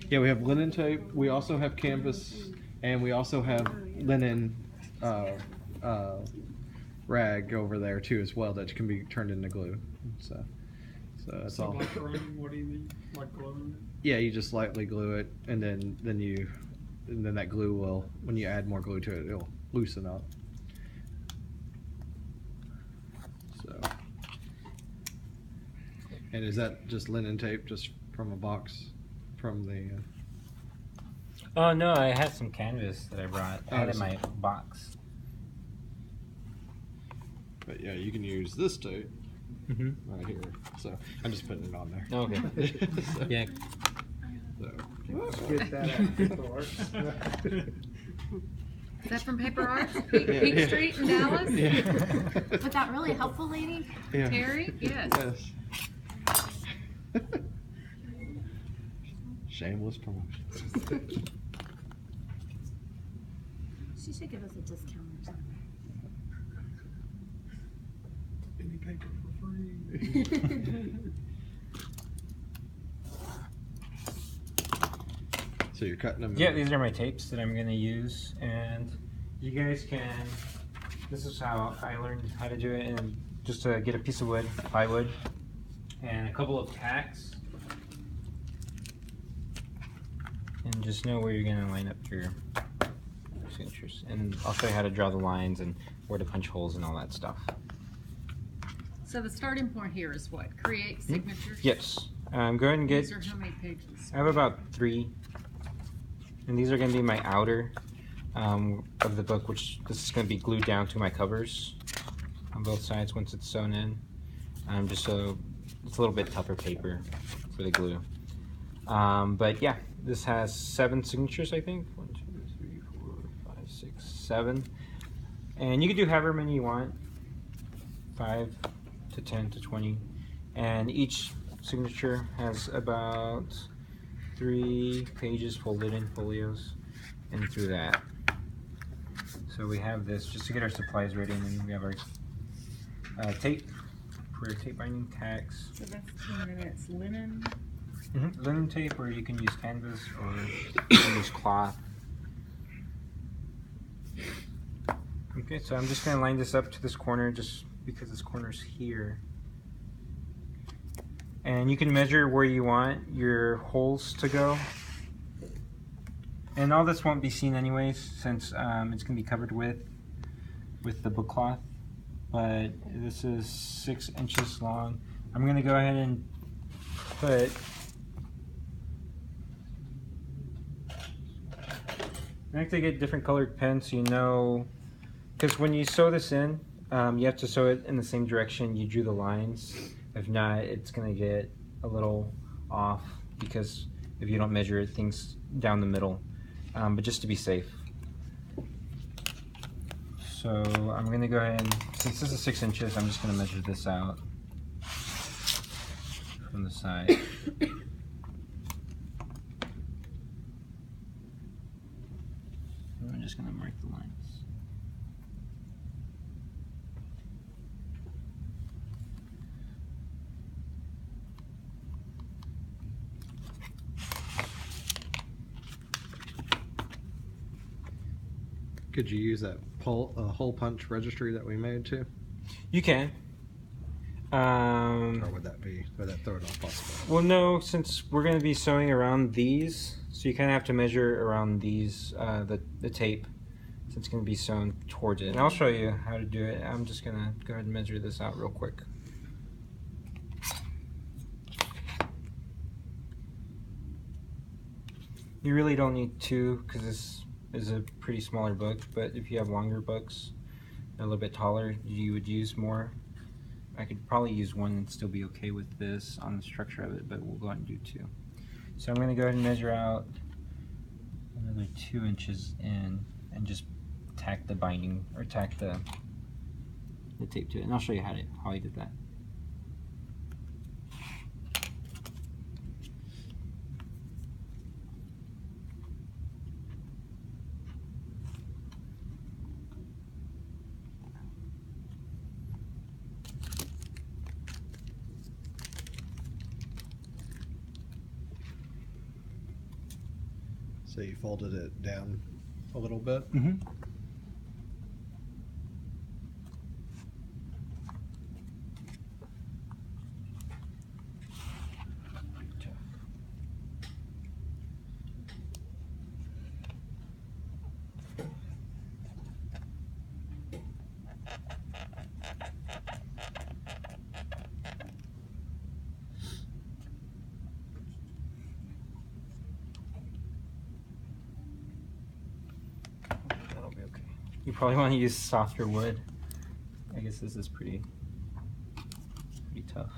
Yeah, we have linen tape. We also have canvas, and we also have linen uh, rag over there too as well that can be turned into glue. So that's So all. like running, what do you need? Like gluing it? Yeah, you just lightly glue it, and then that glue will, when you add more glue to it, it'll loosen up. So, and is that just linen tape, just from a box, from the? Oh no, I had some canvas that I brought. I had in my box. But yeah, you can use this tape right here. So I'm just putting it on there. Okay. So, Yeah. So. Get that out the works. Is that from Paper Arts? Peak Street in Dallas? Yeah. Was that really helpful, lady? Yeah. Terry? Yes. Shameless promotion. She should give us a discount or something. Any paper for free? So you're cutting them? Yeah, these are my tapes that I'm going to use, and you guys can, this is how I learned how to do it, and just to get a piece of wood, plywood, and a couple of tacks, and just know where you're going to line up your signatures, and I'll show you how to draw the lines and where to punch holes and all that stuff. So the starting point here is what? Create signatures? Yes. Go ahead and get, These are how many pages? I have about 3. And these are going to be my outer of the book, which this is going to be glued down to my covers on both sides once it's sewn in, just so it's a little bit tougher paper for the glue. But yeah, this has 7 signatures, I think. 1, 2, 3, 4, 5, 6, 7. And you can do however many you want, 5 to 10 to 20. And each signature has about 3 pages folded in folios and through that. So we have this just to get our supplies ready, and then we have our tape for tape binding tacks. So that's 2 minutes. Linen. Linen tape, or you can use canvas, or you can use cloth. Okay, so I'm just going to line this up to this corner just because this corner's here. And you can measure where you want your holes to go. And all this won't be seen anyways, since it's going to be covered with the book cloth. But this is 6 inches long. I'm going to go ahead and put I like to get different colored pens so you know, because when you sew this in, you have to sew it in the same direction you drew the lines. If not, it's going to get a little off because if you don't measure things down the middle. But just to be safe. So I'm going to go ahead and, since this is 6 inches, I'm just going to measure this out from the side. I'm just going to mark the lines. Could you use that hole punch registry that we made too? You can. Or would that throw it off possible? Well, no, since we're going to be sewing around these, so you kind of have to measure around these, the tape, since it's going to be sewn towards it. And I'll show you how to do it. I'm just going to go ahead and measure this out real quick. You really don't need 2 because this is a pretty smaller book, but if you have longer books, a little bit taller, you would use more. I could probably use 1 and still be okay with this on the structure of it, but we'll go ahead and do 2. So I'm going to go ahead and measure out another 2 inches in and just tack the binding, or tack the tape to it. And I'll show you how I did that. So you folded it down a little bit. Mm-hmm. That'll be okay. You probably want to use softer wood. I guess this is pretty tough.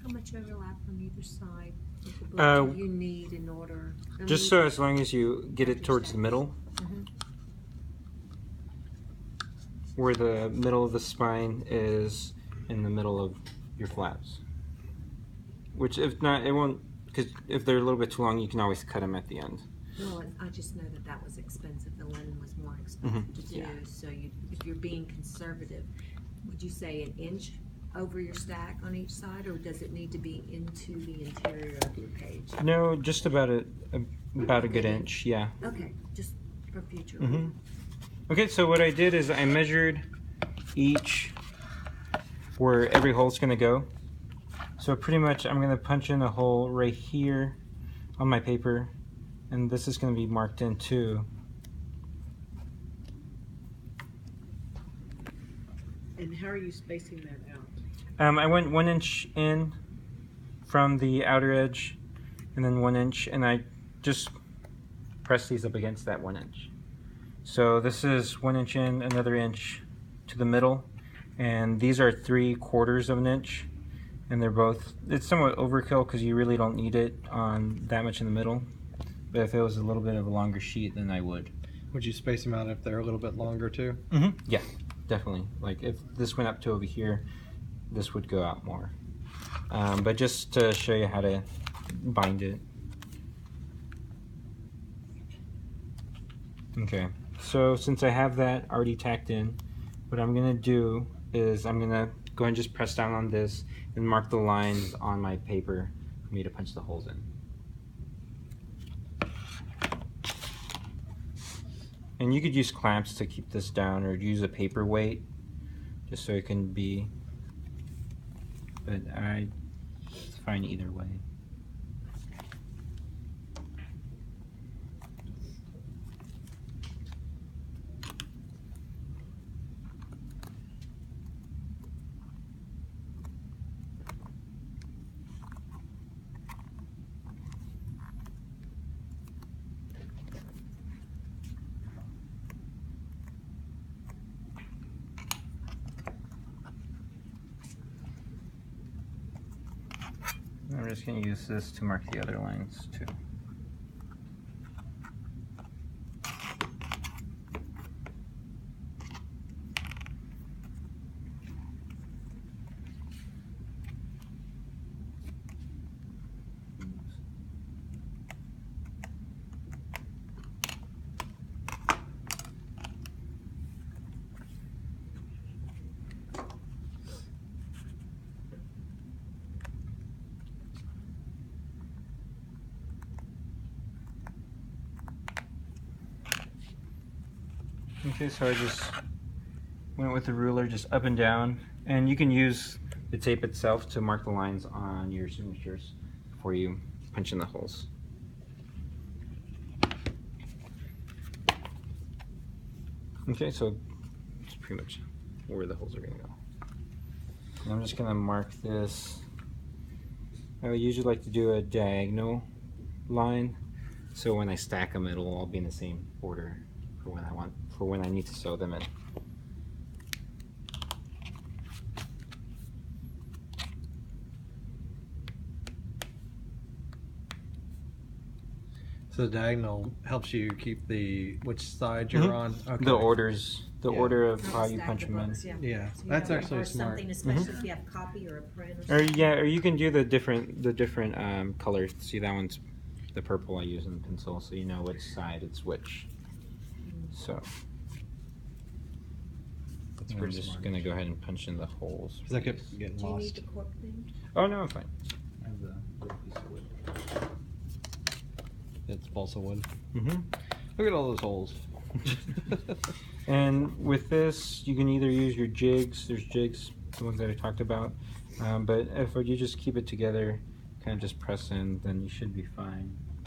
How much overlap on either side of the book do you need in order? Just so as long as you get it towards the middle, where the middle of the spine is in the middle of your flaps. Which if not, it won't, because if they're a little bit too long, you can always cut them at the end. Well, I just know that that was expensive. The linen was more expensive to do. Yeah. So if you're being conservative, would you say an inch over your stack on each side, or does it need to be into the interior of your page? No, just about a good inch, yeah. Okay, just for future. Okay, so what I did is I measured each where every hole's gonna go. So pretty much I'm gonna punch in a hole right here on my paper, and this is gonna be marked in too. And how are you spacing that out? I went 1 inch in from the outer edge, and then 1 inch, and I just press these up against that 1 inch. So this is 1 inch in, another inch to the middle, and these are 3/4 of an inch, and they're both, it's somewhat overkill because you really don't need it on that much in the middle, but if it was a little bit of a longer sheet, then I would. Would you space them out if they're a little bit longer too? Yeah, definitely. Like if this went up to over here, this would go out more. But just to show you how to bind it. Okay, so since I have that already tacked in, what I'm gonna do is I'm gonna go and just press down on this and mark the lines on my paper for me to punch the holes in. And you could use clamps to keep this down, or use a paperweight just so it can be, but it's fine either way. I'm just going to use this to mark the other lines too. Okay, so I just went with the ruler just up and down, and you can use the tape itself to mark the lines on your signatures before you punch in the holes. Okay, so that's pretty much where the holes are going to go. And I'm just going to mark this. I usually like to do a diagonal line, so when I stack them it'll all be in the same order for when I need to sew them in. So the diagonal helps you keep which side you're on. Okay. The orders, the Yeah. order of How how to you stack punch the them in. books, yeah. Yeah, So you that's know, actually or smart. something, especially if you have a copy or a print or Or something. yeah, or you can do the different colors. See, that one's the purple I use in the pencil, so you know which side it's which. So That's I'm pretty just smart. gonna go ahead and punch in the holes. Because I kept getting Do you need lost. the cork thing? Oh no, I'm fine. I have the little piece of wood. It's balsa wood. Mm-hmm. Look at all those holes. And with this, you can either use your jigs. There's jigs, the ones that I talked about. But if you just keep it together, kind of just press in, then you should be fine.